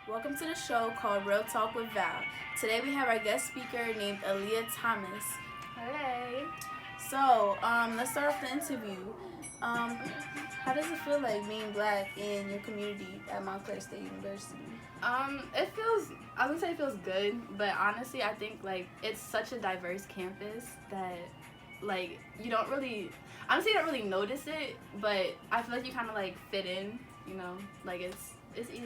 Welcome to the show called Real Talk with Val. Today we have our guest speaker named Aliyah Thomas. Hey. So, let's start off the interview. How does it feel like being black in your community at Montclair State University? It feels, I would say it feels good, but honestly, I think, it's such a diverse campus that, you don't really, honestly, you don't really notice it, but I feel like you kind of, fit in, it's easy,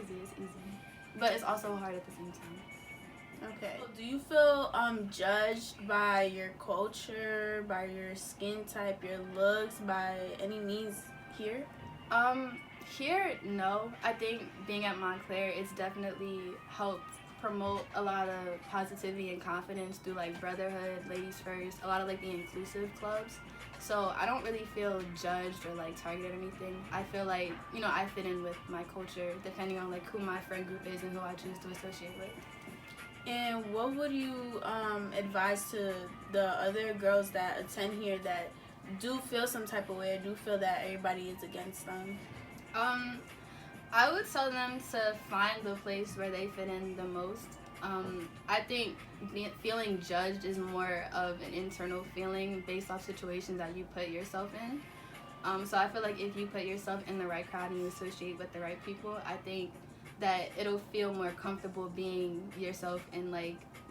but it's also hard at the same time. Okay. Do you feel judged by your culture, by your skin type, your looks, by any means here? Here, no. I think being at Montclair, it's definitely helped promote a lot of positivity and confidence through brotherhood, ladies first, a lot of the inclusive clubs. So I don't really feel judged or targeted or anything. I feel like, I fit in with my culture depending on who my friend group is and who I choose to associate with. And what would you advise to the other girls that attend here that do feel some type of way or do feel that everybody is against them? I would tell them to find the place where they fit in the most. I think feeling judged is more of an internal feeling based off situations that you put yourself in. So I feel like if you put yourself in the right crowd and you associate with the right people, I think that it'll feel more comfortable being yourself and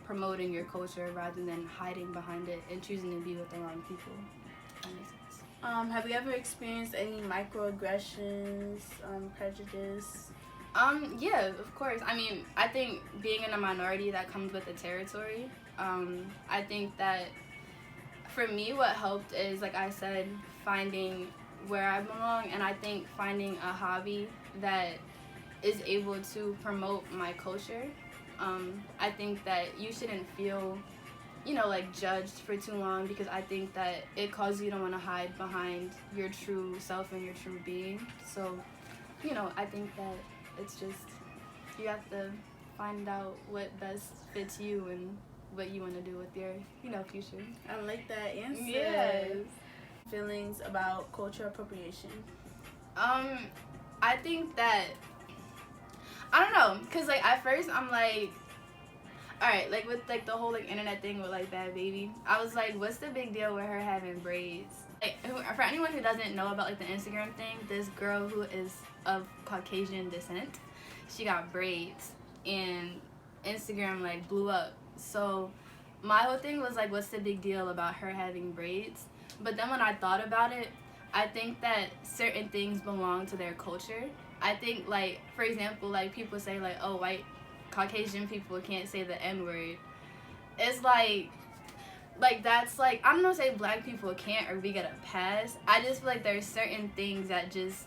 promoting your culture rather than hiding behind it and choosing to be with the wrong people. That makes sense. Have you ever experienced any microaggressions, prejudice? Yeah, of course. I mean, I think being in a minority, that comes with the territory. I think that for me, what helped is, like I said, finding where I belong, and I think finding a hobby that is able to promote my culture. I think that you shouldn't feel judged for too long, because I think that it causes you to want to hide behind your true self and your true being. So, I think that it's just, you have to find out what best fits you and what you want to do with your, future. I like that answer. Yes. Feelings about cultural appropriation? I think that, I don't know, because at first I'm alright, with the whole internet thing with Bad Baby, I was what's the big deal with her having braids? For anyone who doesn't know about the Instagram thing, this girl who is of Caucasian descent, she got braids and Instagram blew up. So my whole thing was what's the big deal about her having braids? But then when I thought about it, I think that certain things belong to their culture. I think for example, people say oh, white Caucasian people can't say the N-word. It's that's I'm not gonna say black people can't or we get a pass. I just feel there's certain things that just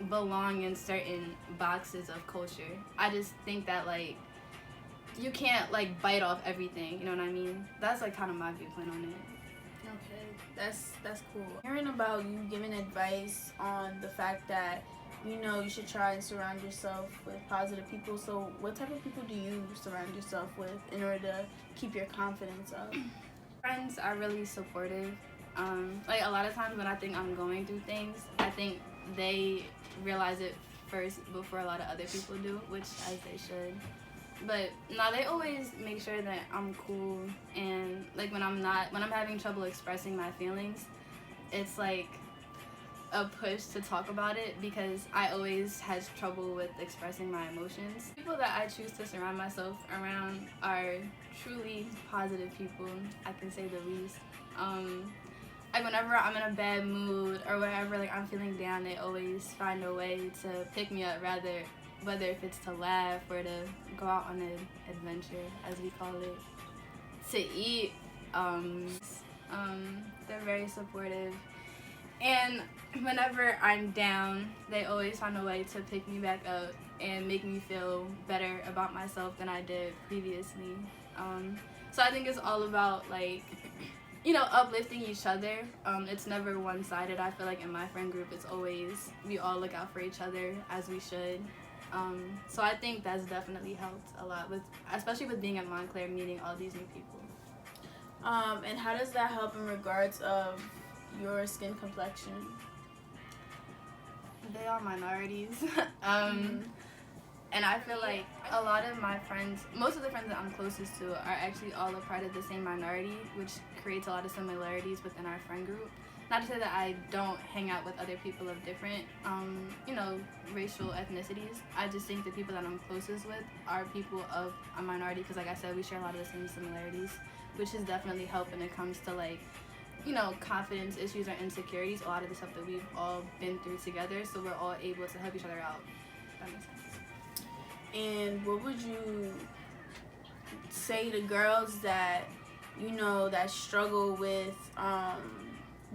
belong in certain boxes of culture. I just think that you can't bite off everything, you know what I mean? That's kind of my viewpoint on it. Okay, that's cool. Hearing about you giving advice on the fact that you should try and surround yourself with positive people. So what type of people do you surround yourself with in order to keep your confidence up? Friends are really supportive. A lot of times when I think I'm going through things, I think they realize it first before a lot of other people do, which as they should. But no, they always make sure that I'm cool, and when I'm having trouble expressing my feelings, it's a push to talk about it, because I always had trouble with expressing my emotions. People that I choose to surround myself around are truly positive people, I can say the least. Whenever I'm in a bad mood or whenever I'm feeling down, they always find a way to pick me up, whether if it's to laugh or to go out on an adventure, as we call it, to eat. They're very supportive. And whenever I'm down, they always find a way to pick me back up and make me feel better about myself than I did previously. So I think it's all about uplifting each other. It's never one-sided. I feel in my friend group, it's always, we all look out for each other as we should. So I think that's definitely helped a lot, especially with being at Montclair, meeting all these new people. And how does that help in regards of your skin complexion? They are minorities. And I feel like a lot of my friends, most of the friends that I'm closest to, are actually all a part of the same minority, which creates a lot of similarities within our friend group. Not to say that I don't hang out with other people of different, racial ethnicities. I just think the people that I'm closest with are people of a minority because, like I said, we share a lot of the same similarities, which has definitely helped when it comes to, like, confidence issues or insecurities, a lot of the stuff that we've all been through together, so we're all able to help each other out. If that makes sense. And what would you say to girls that, that struggle with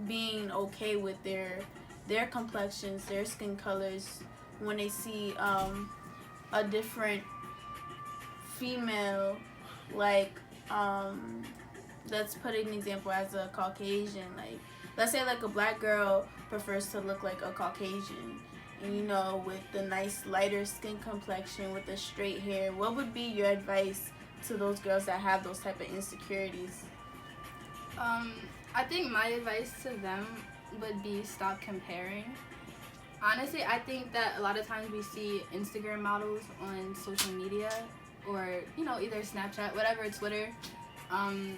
being okay with their complexions, their skin colors, when they see a different female, like, let's put an example as a Caucasian, like, let's say like a black girl prefers to look like a Caucasian, and with the nice lighter skin complexion with the straight hair. What would be your advice to those girls that have those type of insecurities? I think my advice to them would be stop comparing. Honestly, I think that a lot of times we see Instagram models on social media or, either Snapchat, whatever, Twitter, and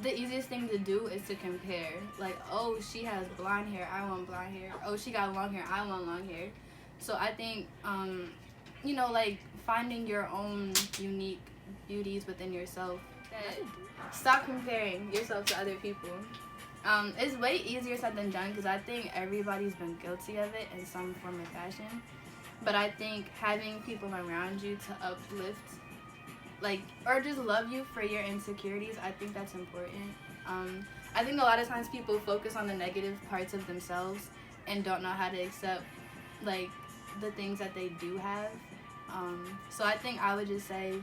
the easiest thing to do is to compare. Like, oh, she has blonde hair, I want blonde hair. Oh, she got long hair, I want long hair. So I think, like, finding your own unique beauties within yourself. Stop comparing yourself to other people. It's way easier said than done because I think everybody's been guilty of it in some form of fashion. But I think having people around you to uplift, like, or just love you for your insecurities, I think that's important. I think a lot of times people focus on the negative parts of themselves and don't know how to accept, like, the things that they do have. So I think I would just say,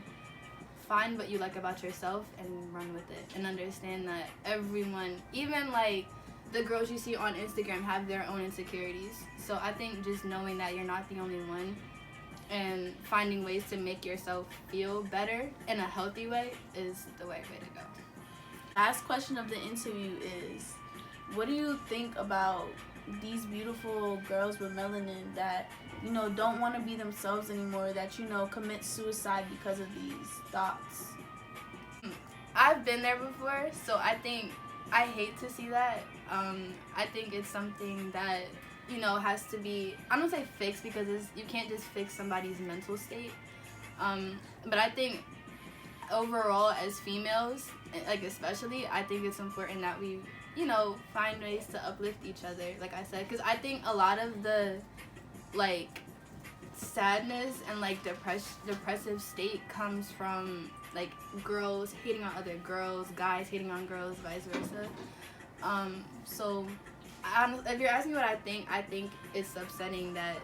find what you like about yourself and run with it, and understand that everyone, even like the girls you see on Instagram, have their own insecurities. So I think just knowing that you're not the only one and finding ways to make yourself feel better in a healthy way is the right way to go. Last question of the interview is, what do you think about these beautiful girls with melanin that don't want to be themselves anymore, that commit suicide because of these thoughts? I've been there before, so I think I hate to see that. I think it's something that has to be, I don't say fixed because you can't just fix somebody's mental state, but I think overall as females, like, especially, I think it's important that we find ways to uplift each other, like I said, because I think a lot of the, like, sadness and, like, depressive state comes from, like, girls hating on other girls, guys hating on girls, vice versa. So if you're asking what I think it's upsetting that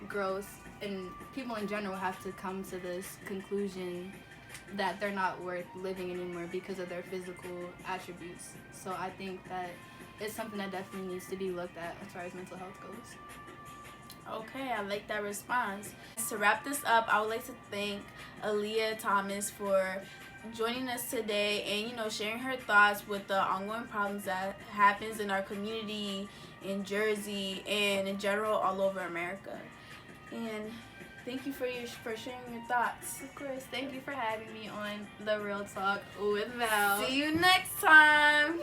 girls and people in general have to come to this conclusion that they're not worth living anymore because of their physical attributes. So I think that it's something that definitely needs to be looked at as far as mental health goes. Okay, I like that response. To wrap this up, I would like to thank Aliyah Thomas for joining us today and sharing her thoughts with the ongoing problems that happens in our community in Jersey and in general all over America. And thank you for sharing your thoughts. Of course. Thank you for having me on The Real Talk with Val. See you next time.